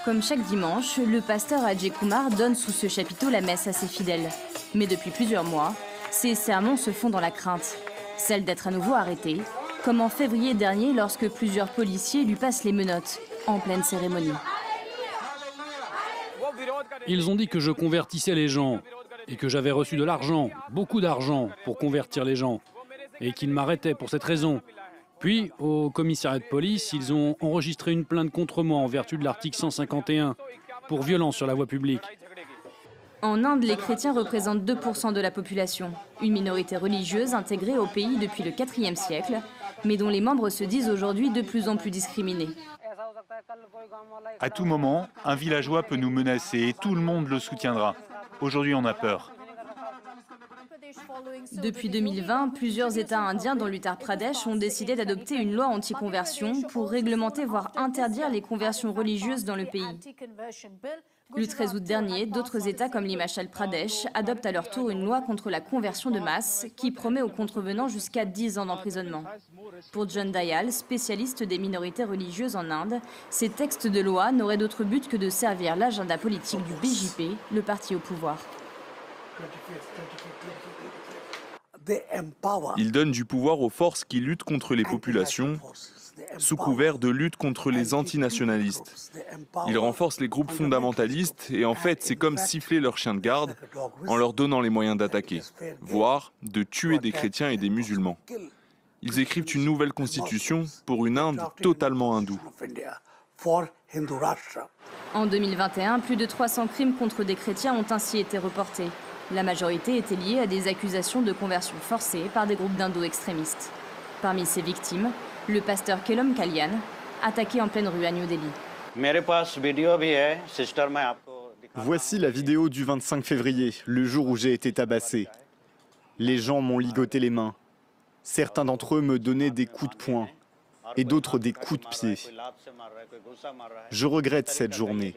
Comme chaque dimanche, le pasteur Ajay Kumar donne sous ce chapiteau la messe à ses fidèles. Mais depuis plusieurs mois, ses sermons se font dans la crainte, celle d'être à nouveau arrêté, comme en février dernier lorsque plusieurs policiers lui passent les menottes en pleine cérémonie. Ils ont dit que je convertissais les gens et que j'avais reçu de l'argent, beaucoup d'argent, pour convertir les gens et qu'ils m'arrêtaient pour cette raison. Puis, au commissariat de police, ils ont enregistré une plainte contre moi en vertu de l'article 151 pour violence sur la voie publique. En Inde, les chrétiens représentent 2% de la population, une minorité religieuse intégrée au pays depuis le IVe siècle, mais dont les membres se disent aujourd'hui de plus en plus discriminés. À tout moment, un villageois peut nous menacer et tout le monde le soutiendra. Aujourd'hui, on a peur. Depuis 2020, plusieurs États indiens, dont l'Uttar Pradesh, ont décidé d'adopter une loi anti-conversion pour réglementer, voire interdire les conversions religieuses dans le pays. Le 13 août dernier, d'autres États comme l'Himachal Pradesh adoptent à leur tour une loi contre la conversion de masse qui promet aux contrevenants jusqu'à 10 ans d'emprisonnement. Pour John Dayal, spécialiste des minorités religieuses en Inde, ces textes de loi n'auraient d'autre but que de servir l'agenda politique du BJP, le parti au pouvoir. Ils donnent du pouvoir aux forces qui luttent contre les populations, sous couvert de lutte contre les antinationalistes. Ils renforcent les groupes fondamentalistes et en fait, c'est comme siffler leurs chiens de garde en leur donnant les moyens d'attaquer, voire de tuer des chrétiens et des musulmans. Ils écrivent une nouvelle constitution pour une Inde totalement hindoue. En 2021, plus de 300 crimes contre des chrétiens ont ainsi été reportés. La majorité était liée à des accusations de conversion forcée par des groupes d'indo-extrémistes. Parmi ces victimes, le pasteur Kelom Kalyan, attaqué en pleine rue à New Delhi. Voici la vidéo du 25 février, le jour où j'ai été tabassé. Les gens m'ont ligoté les mains. Certains d'entre eux me donnaient des coups de poing et d'autres des coups de pied. Je regrette cette journée.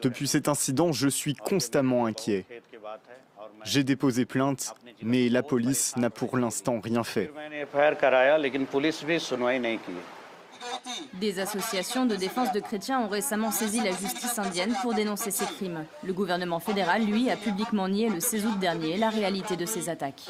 Depuis cet incident, je suis constamment inquiet. J'ai déposé plainte, mais la police n'a pour l'instant rien fait. Des associations de défense de chrétiens ont récemment saisi la justice indienne pour dénoncer ces crimes. Le gouvernement fédéral, lui, a publiquement nié le 16 août dernier la réalité de ces attaques.